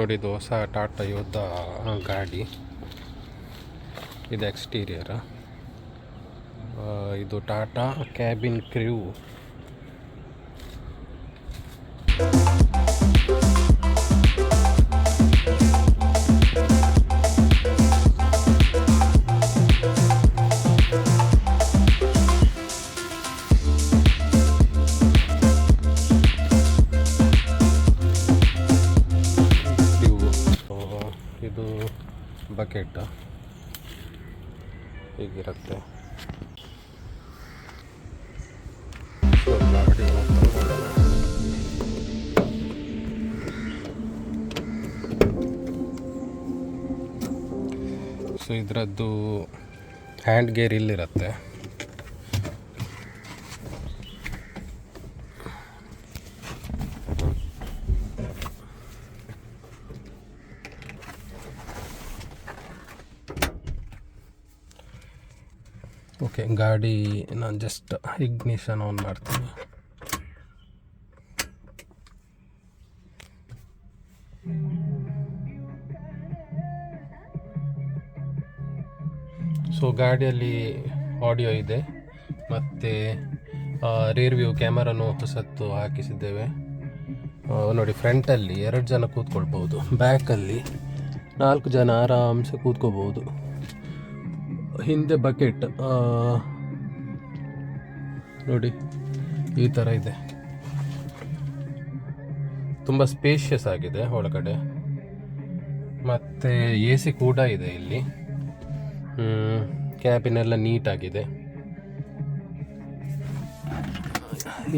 ನೋಡಿದ್ದು ಹೊಸ ಟಾಟಾ ಯೋಧ ಗಾಡಿ. ಇದು ಎಕ್ಸ್ಟೀರಿಯರ್. ಇದು ಟಾಟಾ ಕ್ಯಾಬಿನ್ ಕ್ರ್ಯೂ. ಇದು ಬಕೆಟ್ ಹೀಗಿರುತ್ತೆ. ಸೊ ಇದರದ್ದು ಹ್ಯಾಂಡ್ ಗೇರ್ ಇಲ್ಲಿರುತ್ತೆ. ಓಕೆ, ಗಾಡಿ ನಾನು ಜಸ್ಟ್ ಇಗ್ನಿಷನ್ ಆನ್ ಮಾಡ್ತೀನಿ. ಸೊ ಗಾಡಿಯಲ್ಲಿ ಆಡಿಯೋ ಇದೆ, ಮತ್ತು ರೇರ್ ವ್ಯೂ ಕ್ಯಾಮರಾನು ಹೊಸತ್ತು ಹಾಕಿಸಿದ್ದೇವೆ. ನೋಡಿ, ಫ್ರಂಟಲ್ಲಿ 2 ಜನ ಕೂತ್ಕೊಳ್ಬೋದು, ಬ್ಯಾಕಲ್ಲಿ 4 ಜನ ಆರಾಮ್ಸೆ ಕೂತ್ಕೋಬೋದು. ಹಿಂದೆ ಬಕೆಟ್ ನೋಡಿ ಈ ಥರ ಇದೆ. ತುಂಬ ಸ್ಪೇಷಿಯಸ್ ಆಗಿದೆ ಒಳಗಡೆ, ಮತ್ತು ಎ ಸಿ ಕೂಡ ಇದೆ ಇಲ್ಲಿ. ಕ್ಯಾಬಿನೆಲ್ಲ ನೀಟಾಗಿದೆ.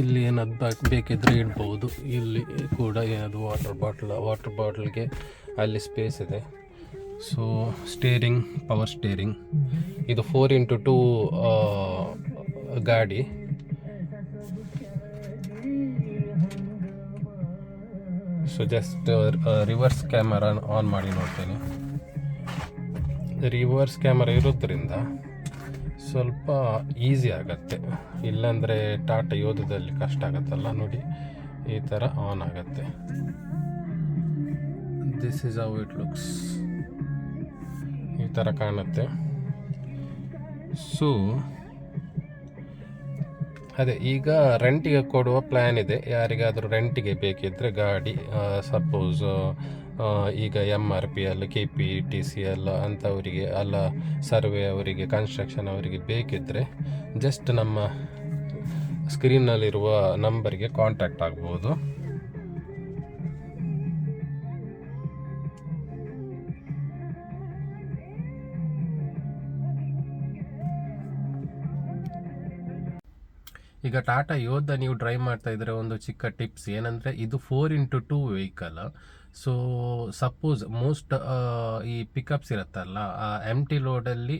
ಇಲ್ಲಿ ಏನಾದ್ರು ಬೇಕಿದ್ರೆ ಇಡ್ಬೋದು. ಇಲ್ಲಿ ಕೂಡ ಏನಾದರೂ ವಾಟರ್ ಬಾಟಲ್ಗೆ ಅಲ್ಲಿ ಸ್ಪೇಸ್ ಇದೆ. So steering, power steering. ಇದು 4x2 ಗಾಡಿ. So just reverse camera on ಮಾಡಿ ನೋಡ್ತೇನೆ. ರಿವರ್ಸ್ ಕ್ಯಾಮರಾ ಇರೋದ್ರಿಂದ ಸ್ವಲ್ಪ ಈಸಿ ಆಗತ್ತೆ, ಇಲ್ಲಾಂದರೆ ಟಾಟಾ ಯೋಧದಲ್ಲಿ ಕಷ್ಟ ಆಗತ್ತಲ್ಲ. ನೋಡಿ ಈ ಥರ ಆನ್ ಆಗತ್ತೆ. This is how it looks. ಈ ಥರ ಕಾಣುತ್ತೆ. ಸೊ ಅದೇ, ಈಗ ರೆಂಟಿಗೆ ಕೊಡುವ ಪ್ಲ್ಯಾನ್ ಇದೆ. ಯಾರಿಗಾದರೂ ರೆಂಟಿಗೆ ಬೇಕಿದ್ದರೆ ಗಾಡಿ, ಸಪೋಸ್ ಈಗ MRPL, KPTCL ಅಂಥವರಿಗೆ, ಅಲ್ಲ ಸರ್ವೆ ಅವರಿಗೆ, ಕನ್ಸ್ಟ್ರಕ್ಷನ್ ಅವರಿಗೆ ಬೇಕಿದ್ದರೆ ಜಸ್ಟ್ ನಮ್ಮ ಸ್ಕ್ರೀನ್ನಲ್ಲಿರುವ ನಂಬರ್ಗೆ ಕಾಂಟ್ಯಾಕ್ಟ್ ಆಗ್ಬೋದು. ಈಗ ಟಾಟಾ ಯೋಧ ನೀವು ಡ್ರೈವ್ ಮಾಡ್ತಾ ಇದ್ರೆ ಒಂದು ಚಿಕ್ಕ ಟಿಪ್ಸ್ ಏನಂದರೆ, ಇದು 4x2 vehicle. So suppose most ಈ ಪಿಕಪ್ಸ್ ಇರುತ್ತಲ್ಲ, MT ಲೋಡಲ್ಲಿ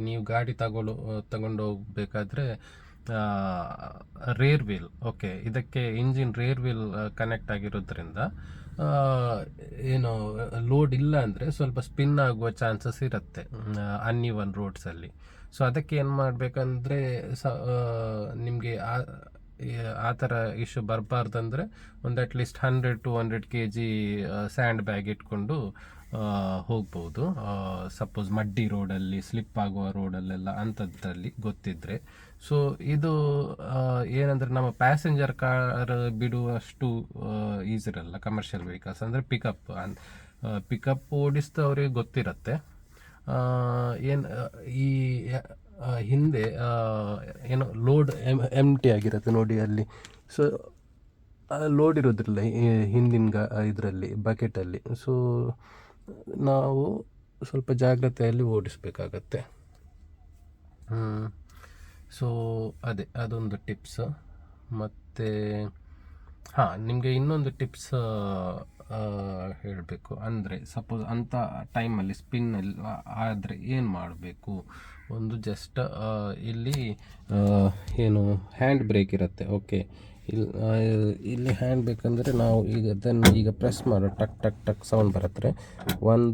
ನೀವು ಗಾಡಿ ತಗೊಂಡು ಹೋಗ್ಬೇಕಾದ್ರೆ ರೇರ್ ವೀಲ್, ಓಕೆ, ಇದಕ್ಕೆ ಇಂಜಿನ್ ರೇರ್ ವೀಲ್ ಕನೆಕ್ಟ್ ಆಗಿರೋದ್ರಿಂದ ಏನು ಲೋಡ್ ಇಲ್ಲ ಅಂದರೆ ಸ್ವಲ್ಪ ಸ್ಪಿನ್ ಆಗುವ ಚಾನ್ಸಸ್ ಇರುತ್ತೆ ಅನ್ಇವನ್ ರೋಡ್ಸಲ್ಲಿ. ಸೊ ಅದಕ್ಕೆ ಏನು ಮಾಡಬೇಕಂದ್ರೆ, ನಿಮಗೆ ಆ ಥರ ಇಶ್ಯೂ ಬರಬಾರ್ದಂದ್ರೆ ಒಂದು ಅಟ್ಲೀಸ್ಟ್ 100-200 kg ಸ್ಯಾಂಡ್ ಬ್ಯಾಗ್ ಇಟ್ಕೊಂಡು ಹೋಗ್ಬೋದು. ಸಪೋಸ್ ಮಡ್ಡಿ ರೋಡಲ್ಲಿ, ಸ್ಲಿಪ್ ಆಗುವ ರೋಡಲ್ಲೆಲ್ಲ ಅಂಥದ್ರಲ್ಲಿ ಗೊತ್ತಿದ್ದರೆ. ಸೊ ಇದು ಏನಂದರೆ, ನಮ್ಮ ಪ್ಯಾಸೆಂಜರ್ ಕಾರ್ ಬಿಡುವಷ್ಟು ಈಸಿ ಇರಲ್ಲ ಕಮರ್ಷಿಯಲ್ ವೆಹಿಕಲ್ಸ್. ಅಂದರೆ ಪಿಕಪ್ ಓಡಿಸಿದವ್ರಿಗೆ ಗೊತ್ತಿರುತ್ತೆ. ಈ ಹಿಂದೆ ಏನೋ ಲೋಡ್ ಎಂಟಿ ಆಗಿರುತ್ತೆ ನೋಡಿ ಅಲ್ಲಿ. ಸೊ ಲೋಡ್ ಇರೋದ್ರಲ್ಲ ಹಿಂದಿನ ಇದರಲ್ಲಿ ಬಕೆಟಲ್ಲಿ. ಸೊ ನಾವು ಸ್ವಲ್ಪ ಜಾಗ್ರತೆಯಲ್ಲಿ ಓಡಿಸ್ಬೇಕಾಗತ್ತೆ. ಸೊ ಅದೊಂದು ಟಿಪ್ಸ್. ಮತ್ತು ನಿಮಗೆ ಇನ್ನೊಂದು ಟಿಪ್ಸ್ ಹೇಳಬೇಕು ಅಂದರೆ, ಸಪೋಸ್ ಅಂಥ ಟೈಮಲ್ಲಿ ಸ್ಪಿನ್ನಲ್ಲಿ ಆದರೆ ಏನು ಮಾಡಬೇಕು. ಒಂದು ಜಸ್ಟ್ ಇಲ್ಲಿ ಏನು ಹ್ಯಾಂಡ್ ಬ್ರೇಕ್ ಇರುತ್ತೆ, ಓಕೆ. ಇಲ್ಲಿ ಹ್ಯಾಂಡ್ ಬೇಕಂದರೆ ನಾವು ಈಗ ಪ್ರೆಸ್ ಮಾಡೋ ಟಕ್ ಟಕ್ ಟಕ್ ಸೌಂಡ್ ಬರುತ್ತೆ. 1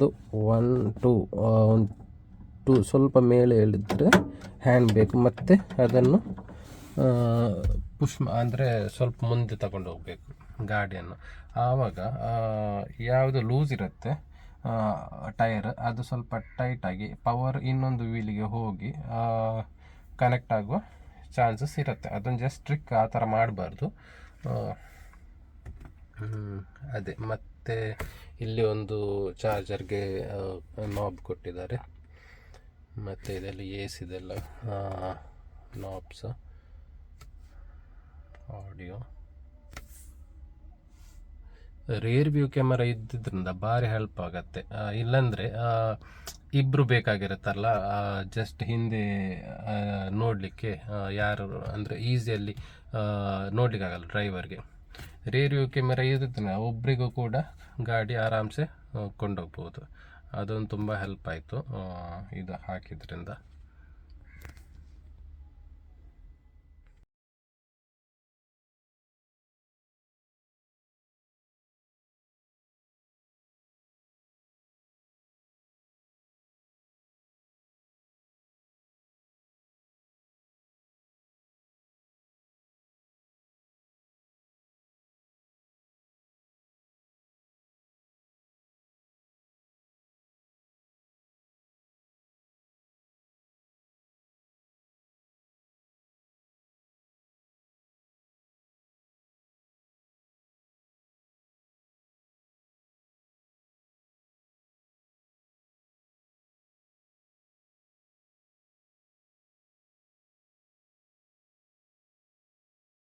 2 ಸ್ವಲ್ಪ ಮೇಲೆ ಹೇಳಿದ್ರೆ ಹ್ಯಾಂಡ್ ಬೇಕು, ಮತ್ತು ಅದನ್ನು ಪುಷ್ ಅಂದರೆ ಸ್ವಲ್ಪ ಮುಂದೆ ತಗೊಂಡು ಹೋಗಬೇಕು. ಗಾಡಿಯನ್ನು. ಆವಾಗ ಯಾವುದು ಲೂಸ್ ಇರುತ್ತೆ ಟೈರ್, ಅದು ಸ್ವಲ್ಪ ಟೈಟಾಗಿ ಪವರ್ ಇನ್ನೊಂದು ವೀಲಿಗೆ ಹೋಗಿ ಕನೆಕ್ಟ್ ಆಗುವ ಚಾನ್ಸಸ್ ಇರುತ್ತೆ. ಅದನ್ನು ಜಸ್ಟ್ ಟ್ರಿಕ್ ಆ ಥರ ಮಾಡಬಾರ್ದು. ಅದೇ. ಮತ್ತು ಇಲ್ಲಿ ಒಂದು ಚಾರ್ಜರ್ಗೆ ನಾಬ್ ಕೊಟ್ಟಿದ್ದಾರೆ, ಮತ್ತು ಇದೆಲ್ಲ ಎಸಿದೆಲ್ಲ knobs, audio. Rare view camera ಇದ್ದಿದ್ದರಿಂದ ಭಾರಿ ಹೆಲ್ಪ್ ಆಗುತ್ತೆ. ಇಲ್ಲಾಂದರೆ ಇಬ್ಬರು ಬೇಕಾಗಿರುತ್ತಲ್ಲ, ಜಸ್ಟ್ ಹಿಂದೆ ನೋಡಲಿಕ್ಕೆ ಯಾರು ಅಂದರೆ ಈಸಿಯಲ್ಲಿ ನೋಡಲಿಕ್ಕಾಗಲ್ಲ ಡ್ರೈವರ್ಗೆ. ರೇರ್ ವ್ಯೂ ಕ್ಯಾಮೆರಾ ಇದ್ದಿದ್ದರಿಂದ ಒಬ್ಬರಿಗೂ ಕೂಡ ಗಾಡಿ ಆರಾಮ್ಸೆ ಕೊಂಡೋಗ್ಬೋದು. ಅದೊಂದು ತುಂಬ ಹೆಲ್ಪ್ ಆಯಿತು ಇದು ಹಾಕಿದ್ರಿಂದ.